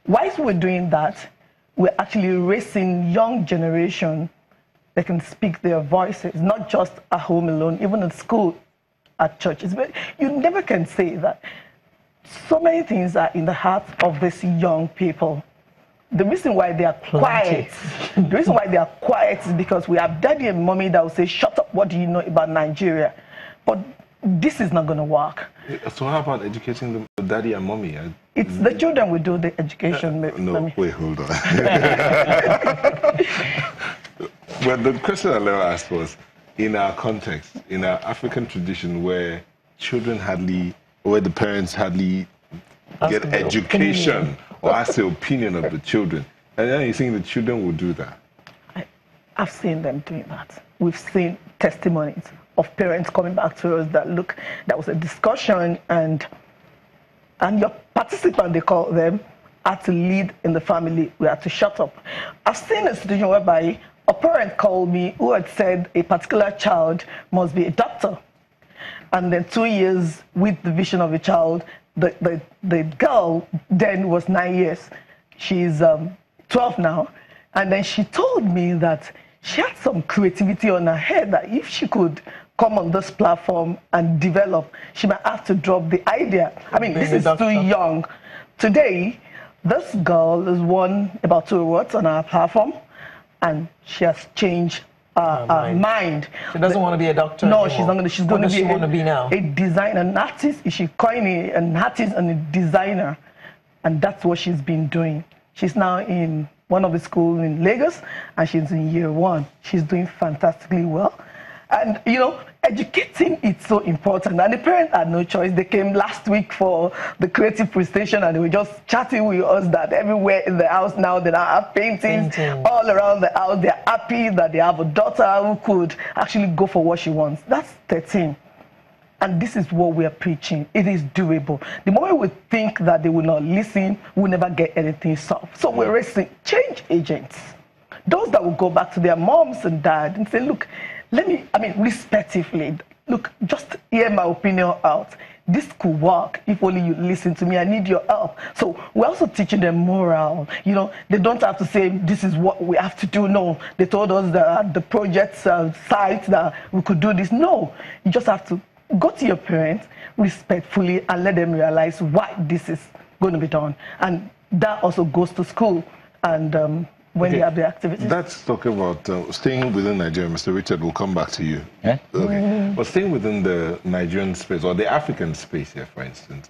whilst we're doing that, we're actually raising young generation that can speak their voices, not just at home alone, even at school, at church. You never can say that. So many things are in the heart of these young people. The reason why they are quiet, is because we have daddy and mommy that will say, shut up, what do you know about Nigeria? But this is not going to work. So how about educating the daddy and mommy? It's the children will do the education. No, wait, hold on. Well, the question I never asked was, in our context, in our African tradition where the parents hardly get education or ask the opinion of the children, and then you think the children will do that? I've seen them doing that. We've seen testimonies of parents coming back to us that, look, there was a discussion and your participant, they call them, had to lead in the family. We had to shut up. I've seen a situation whereby a parent called me who had said a particular child must be a doctor. And then 2 years with the vision of a child, the girl then was 9 years. She's 12 now. And then she told me that she had some creativity on her head that if she could come on this platform and develop, she might have to drop the idea. I mean, this is too young. Today, this girl has won about 2 awards on our platform, and she has changed her mind. She doesn't want to be a doctor No, anymore. she's not going to. She's going to be now? A designer, an artist. She's coining an artist and a designer, and that's what she's been doing. She's now in one of the schools in Lagos, and she's in year 1. She's doing fantastically well. And, you know, educating is so important. And the parents had no choice. They came last week for the creative presentation, and they were just chatting with us that everywhere in the house now, they now have paintings all around the house. They're happy that they have a daughter who could actually go for what she wants. That's 13. And this is what we are preaching. It is doable. The moment we think that they will not listen, we'll never get anything solved. So we're raising change agents. Those that will go back to their moms and dad and say, look, respectively, look, just hear my opinion out. This could work if only you listen to me. I need your help. So we're also teaching them moral. You know, they don't have to say, this is what we have to do. No, they told us that the project site that we could do this. No, you just have to go to your parents respectfully and let them realize why this is going to be done. And that also goes to school and when they have the activities. That's talking about staying within Nigeria. Mr. Richard, will come back to you. Yeah? Okay. But staying within the Nigerian space, or the African space here, for instance,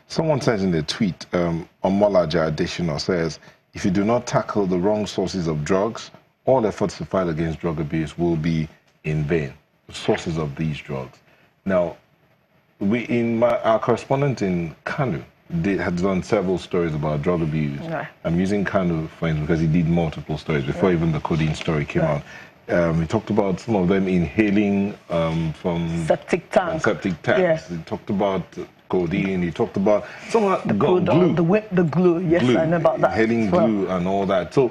someone says in their tweet, Omolaja Adesina says, if you do not tackle the wrong sources of drugs, all efforts to fight against drug abuse will be in vain. The sources of these drugs. Now, our correspondent in Kanu had done several stories about drug abuse. Right. I'm using Kanu, for instance, because he did multiple stories before even the codeine story came out. He talked about some of them inhaling from septic tanks. Yes. He talked about codeine. He talked about some of that glue. The glue, yes, glue. I know about that. Inhaling glue and all that. So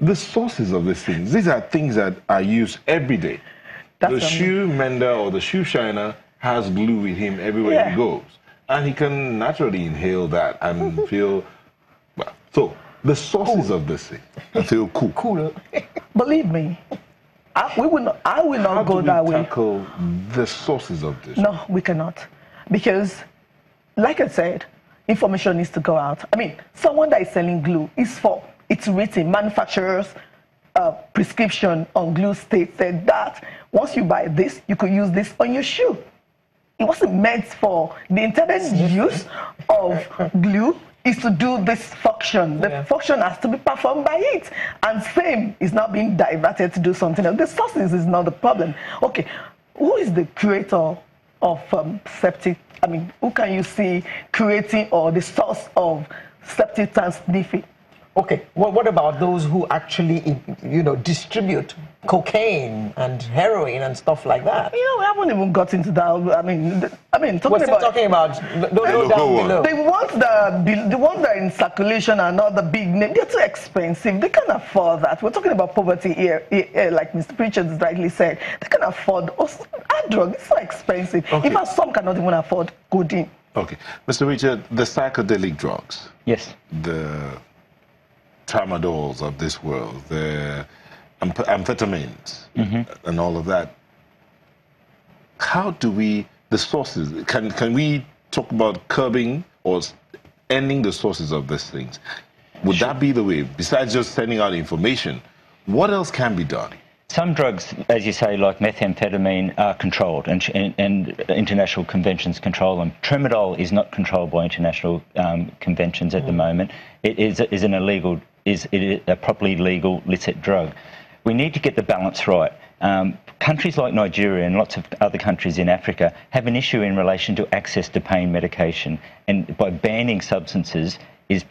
the sources of these are things that are used every day. The shoe mender or the shoe shiner has glue with him everywhere he goes. And he can naturally inhale that and feel, well, so the sources of this thing, I feel cool. Believe me, I will not go that way. How do we tackle the sources of this? No, we cannot. Because, like I said, information needs to go out. I mean, someone that is selling glue it's written, manufacturer's prescription on glue state said that once you buy this, you could use this on your shoe. It wasn't meant for the intended use of glue is to do this function. The function has to be performed by it. And same is now being diverted to do something else. The sources is not the problem. Okay, who is the creator of septic? I mean, who can you see creating or the source of septic tank sniffing? Okay, well, what about those who actually, distribute cocaine and heroin and stuff like that? We haven't even got into that. We're talking about those down below. The ones that are in circulation are not the big name. They're too expensive. They can't afford that. We're talking about poverty here like Mr. Prichard rightly said. They can't afford our drug. It's so expensive. Okay. In fact, some cannot even afford codeine. Okay. Mr. Richard, the psychedelic drugs, Yes. the tramadols of this world, the amphetamines, and all of that, how do we, the sources, can we talk about curbing or ending the sources of these things? Would that be the way, besides just sending out information, what else can be done? Some drugs, as you say, like methamphetamine, are controlled, and international conventions control them. Tramadol is not controlled by international conventions at the moment. It is a properly legal, licit drug. We need to get the balance right. Countries like Nigeria and lots of other countries in Africa have an issue in relation to access to pain medication, and by banning substances is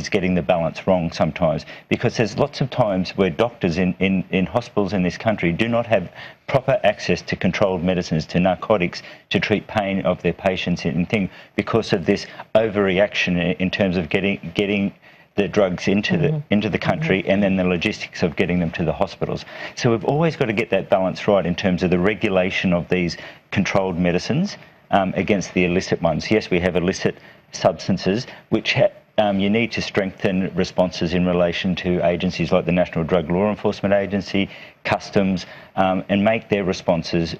getting the balance wrong sometimes, because there's lots of times where doctors in hospitals in this country do not have proper access to controlled medicines, to narcotics, to treat pain of their patients and things, because of this overreaction in terms of getting the drugs into the country, and then the logistics of getting them to the hospitals. So we've always got to get that balance right in terms of the regulation of these controlled medicines against the illicit ones. Yes, we have illicit substances which you need to strengthen responses in relation to agencies like the National Drug Law Enforcement Agency, Customs, and make their responses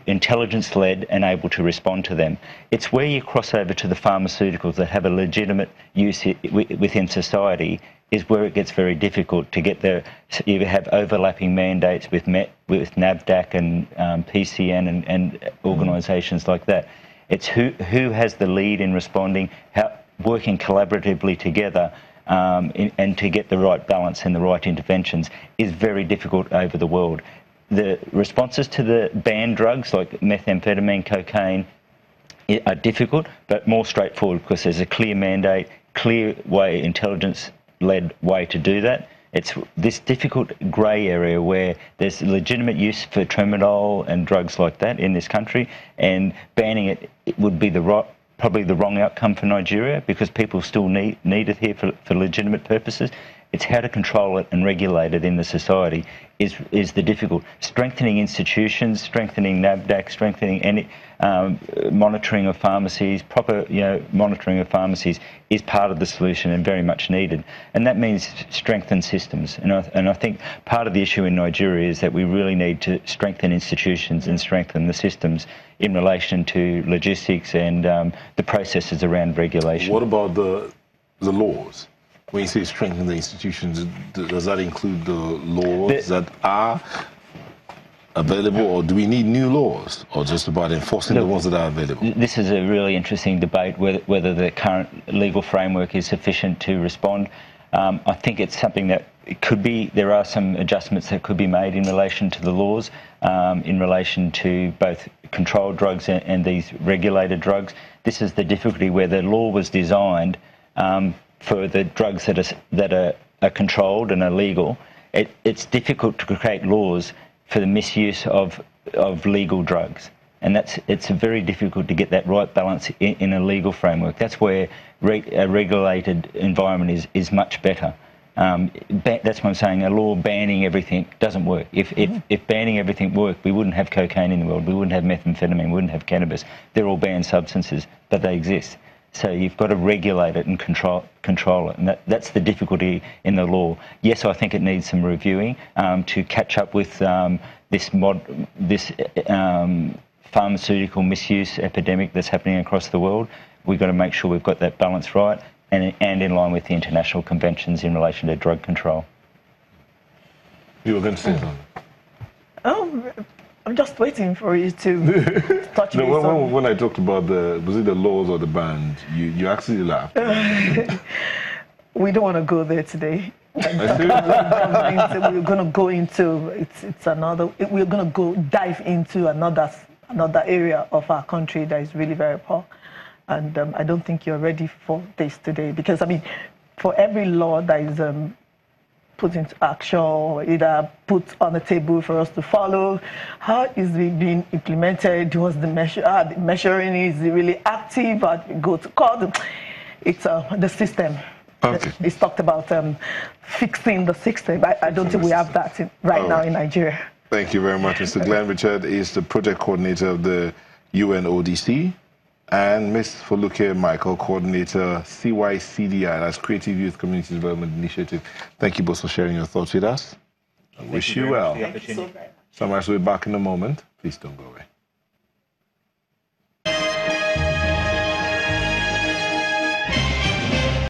intelligence-led and able to respond to them. It's where you cross over to the pharmaceuticals that have a legitimate use within society is where it gets very difficult to get there. You have overlapping mandates with NAVDAC and PCN and organisations like that. It's who has the lead in responding, working collaboratively together, and to get the right balance and the right interventions is very difficult over the world. The responses to the banned drugs like methamphetamine, cocaine are difficult, but more straightforward because there's a clear mandate, clear way, intelligence-led way to do that. It's this difficult grey area where there's legitimate use for tramadol and drugs like that in this country, and banning it would be probably the wrong outcome for Nigeria, because people still need it here for legitimate purposes. It's how to control it and regulate it in the society is the difficult. Strengthening institutions, strengthening NAVDAC, strengthening any monitoring of pharmacies, proper monitoring of pharmacies is part of the solution and very much needed. And that means strengthen systems. And I think part of the issue in Nigeria is that we really need to strengthen institutions and strengthen the systems in relation to logistics and the processes around regulation. What about the laws? When you say strengthen the institutions, does that include the laws that are available, or do we need new laws, or just about enforcing the ones that are available? This is a really interesting debate, whether the current legal framework is sufficient to respond. I think it's something that it could be. There are some adjustments that could be made in relation to the laws, in relation to both controlled drugs and these regulated drugs. This is the difficulty where the law was designed for the drugs that are controlled and are legal. It's difficult to create laws for the misuse of legal drugs, and it's very difficult to get that right balance in a legal framework. That's where a regulated environment is much better. That's why I'm saying a law banning everything doesn't work. If banning everything worked, we wouldn't have cocaine in the world, we wouldn't have methamphetamine, we wouldn't have cannabis. They're all banned substances, but they exist. So you've got to regulate it and control it, and that's the difficulty in the law. Yes, I think it needs some reviewing to catch up with this pharmaceutical misuse epidemic that's happening across the world. We've got to make sure we've got that balance right and in line with the international conventions in relation to drug control. You were going to say something? I'm just waiting for you to touch me. When I talked about was it the laws or the bans, you actually laughed. We don't want to go there today. We're going to go into we're going to go dive into another area of our country that is really very poor, and I don't think you're ready for this today, because I mean, for every law that is put into action or either put on the table for us to follow, how is it being implemented? What's the measuring? Is it really active? How do we go to court? It's the system. Okay. It's talked about fixing the system. I don't think we have that right now in Nigeria. Thank you very much. Mr. Glenn Prichard is the project coordinator of the UNODC, And Ms. Foluke Michael, Coordinator, CYCDI, that's Creative Youth Community Development Initiative. Thank you both for sharing your thoughts with us. I wish you well. Thank you so much. Summers, we'll be back in a moment. Please don't go away.